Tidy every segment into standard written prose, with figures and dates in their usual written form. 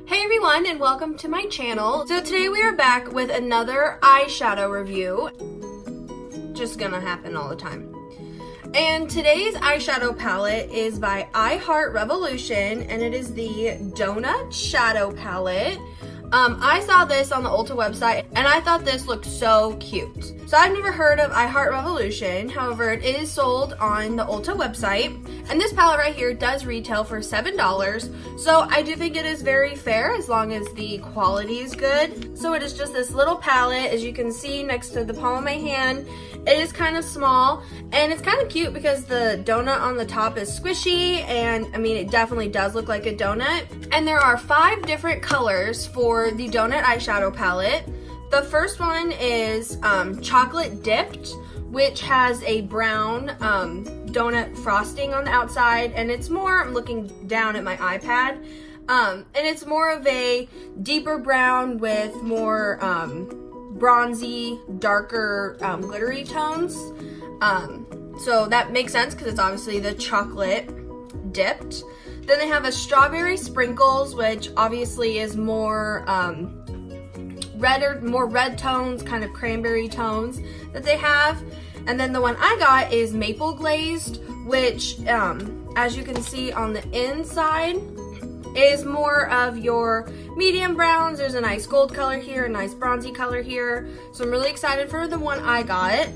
Hey everyone, and welcome to my channel. So today we are back with another eyeshadow review. Just gonna happen all the time. And today's eyeshadow palette is by I Heart Revolution, and it is the Donut Shadow Palette. I saw this on the Ulta website, and I thought this looked so cute. So I've never heard of I Heart Revolution, however, it is sold on the Ulta website. And this palette right here does retail for $7. So I do think it is very fair as long as the quality is good. So it is just this little palette, as you can see next to the palm of my hand. It is kind of small, and it's kind of cute because the donut on the top is squishy, and I mean, it definitely does look like a donut. And there are 5 different colors for the donut eyeshadow palette. The first one is chocolate dipped, which has a brown donut frosting on the outside, and it's more, I'm looking down at my iPad, and it's more of a deeper brown with more bronzy, darker, glittery tones. So that makes sense because it's obviously the chocolate dipped. Then they have a strawberry sprinkles, which obviously is more more red tones, kind of cranberry tones that they have. And then the one I got is maple glazed, which as you can see on the inside is more of your medium browns. There's a nice gold color here, a nice bronzy color here. So I'm really excited for the one I got.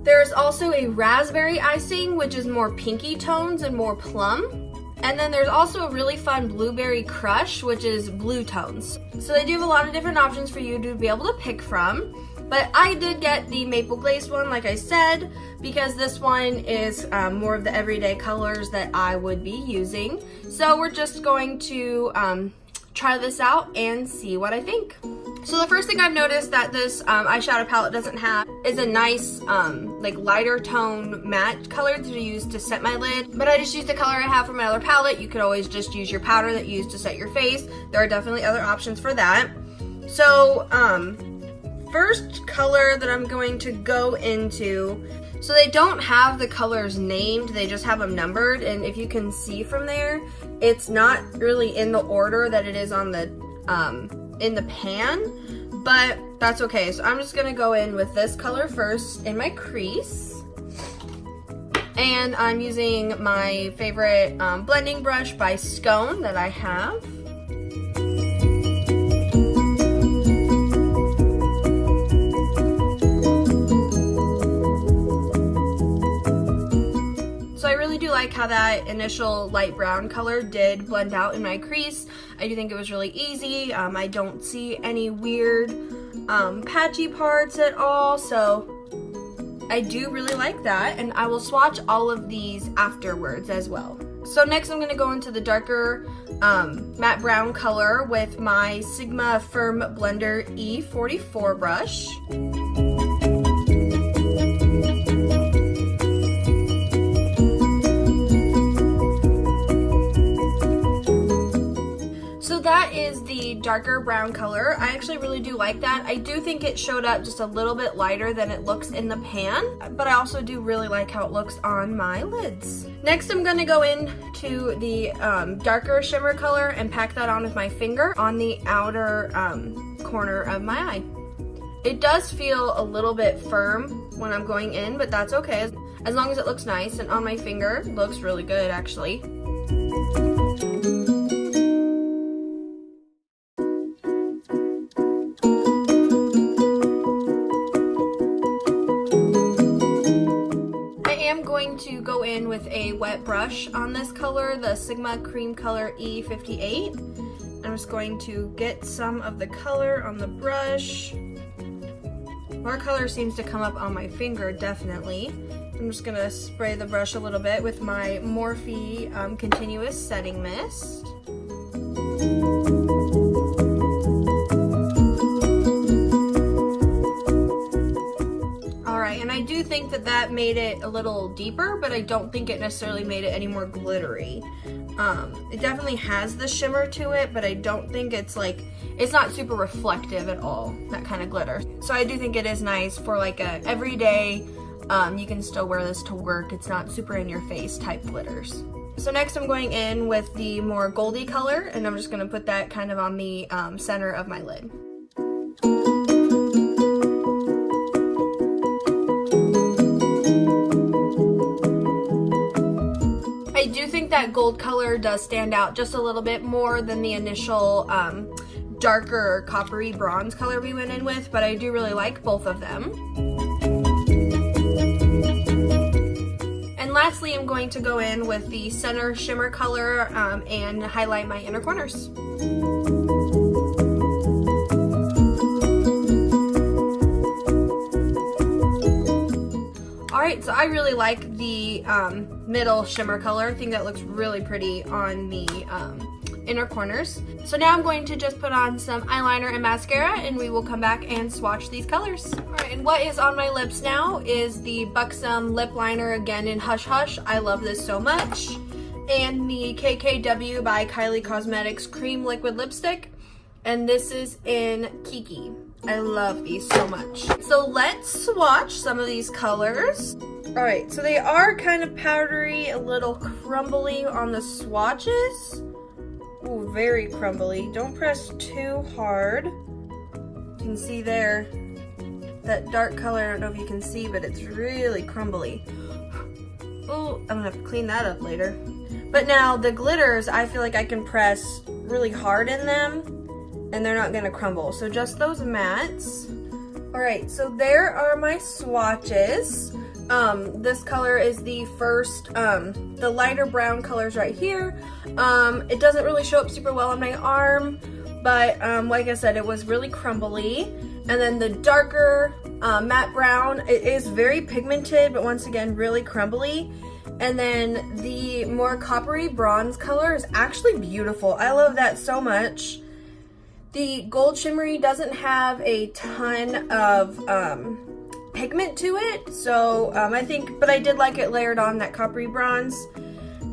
There's also a raspberry icing, which is more pinky tones and more plum. And then there's also a really fun blueberry crush, which is blue tones. So they do have a lot of different options for you to be able to pick from. But I did get the maple glazed one, like I said, because this one is more of the everyday colors that I would be using. So we're just going to try this out and see what I think. So the first thing I've noticed that this eyeshadow palette doesn't have is a nice like lighter tone matte color to use to set my lid. But I just used the color I have from my other palette. You could always just use your powder that you use to set your face. There are definitely other options for that. So first color that I'm going to go into, so they don't have the colors named, they just have them numbered, and if you can see from there, it's not really in the order that it is on the in the pan, but that's okay. So I'm just gonna go in with this color first in my crease, and I'm using my favorite blending brush by Scone that I have. Like how that initial light brown color did blend out in my crease. I do think it was really easy. I don't see any weird patchy parts at all, so I do really like that, and I will swatch all of these afterwards as well. So next I'm going to go into the darker matte brown color with my Sigma Firm Blender E44 brush. That is the darker brown color. I actually really do like that. I do think it showed up just a little bit lighter than it looks in the pan, but I also do really like how it looks on my lids. Next, I'm gonna go into the darker shimmer color and pack that on with my finger on the outer corner of my eye. It does feel a little bit firm when I'm going in, but that's okay. As long as it looks nice, and on my finger, it looks really good actually. To go in with a wet brush on this color, the Sigma Cream Color E58. I'm just going to get some of the color on the brush. More color seems to come up on my finger, definitely. I'm just gonna spray the brush a little bit with my Morphe Continuous Setting Mist. And I do think that that made it a little deeper, but I don't think it necessarily made it any more glittery. It definitely has the shimmer to it, but I don't think it's like, it's not super reflective at all, that kind of glitter. So I do think it is nice for like a everyday, you can still wear this to work. It's not super in your face type glitters. So next I'm going in with the more goldy color, and I'm just going to put that kind of on the center of my lid. I do think that gold color does stand out just a little bit more than the initial darker coppery bronze color we went in with, but I do really like both of them. And lastly, I'm going to go in with the center shimmer color and highlight my inner corners. Alright, so I really like the middle shimmer color. I think that looks really pretty on the inner corners. So now I'm going to just put on some eyeliner and mascara, and we will come back and swatch these colors. Alright, and what is on my lips now is the Buxom lip liner, again in Hush Hush. I love this so much. And the KKW by Kylie Cosmetics Cream Liquid Lipstick. And this is in Kiki. I love these so much. So let's swatch some of these colors. Alright, so they are kind of powdery, a little crumbly on the swatches. Ooh, very crumbly. Don't press too hard. You can see there, that dark color, I don't know if you can see, but it's really crumbly. Oh, I'm gonna have to clean that up later. But now the glitters, I feel like I can press really hard in them and they're not gonna crumble. So just those mattes. All right, so there are my swatches. This color is the first, the lighter brown colors right here. It doesn't really show up super well on my arm, but like I said, it was really crumbly. And then the darker matte brown, it is very pigmented, but once again, really crumbly. And then the more coppery bronze color is actually beautiful. I love that so much. The gold shimmery doesn't have a ton of pigment to it, so I think, but I did like it layered on that coppery bronze.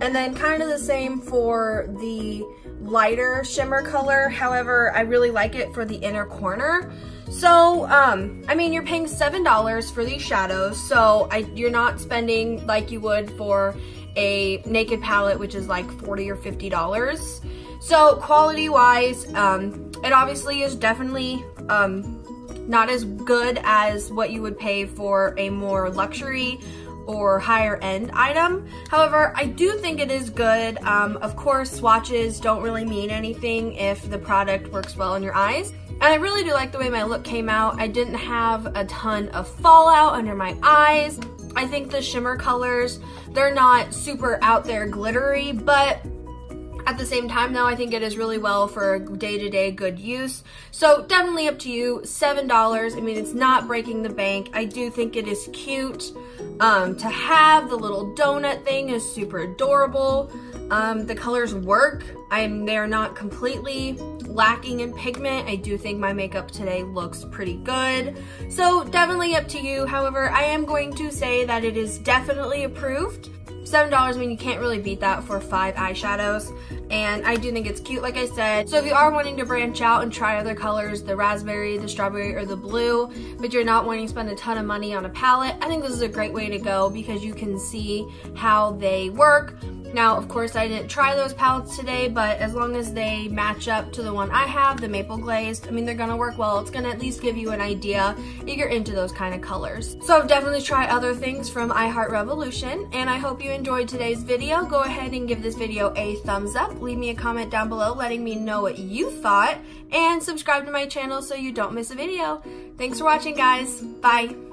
And then kind of the same for the lighter shimmer color. However, I really like it for the inner corner. So, I mean, you're paying $7 for these shadows, so you're not spending like you would for a naked palette, which is like $40 or $50. So quality-wise, it obviously is definitely not as good as what you would pay for a more luxury or higher end item. However, I do think it is good. Of course, swatches don't really mean anything if the product works well in your eyes. And I really do like the way my look came out. I didn't have a ton of fallout under my eyes. I think the shimmer colors, they're not super out there glittery, but at the same time though, I think it is really well for day-to-day good use. So definitely up to you, $7. I mean, it's not breaking the bank. I do think it is cute to have. The little donut thing is super adorable. The colors work. They're not completely lacking in pigment. I do think my makeup today looks pretty good. So definitely up to you. However, I am going to say that it is definitely approved. $7, I mean, you can't really beat that for 5 eyeshadows. And I do think it's cute, like I said. So if you are wanting to branch out and try other colors, the raspberry, the strawberry, or the blue, but you're not wanting to spend a ton of money on a palette, I think this is a great way to go because you can see how they work. Now, of course, I didn't try those palettes today, but as long as they match up to the one I have, the maple glazed, I mean, they're gonna work well. It's gonna at least give you an idea if you're into those kind of colors. So definitely try other things from I Heart Revolution, and I hope you enjoyed today's video. Go ahead and give this video a thumbs up. Leave me a comment down below letting me know what you thought, and subscribe to my channel so you don't miss a video. Thanks for watching, guys. Bye.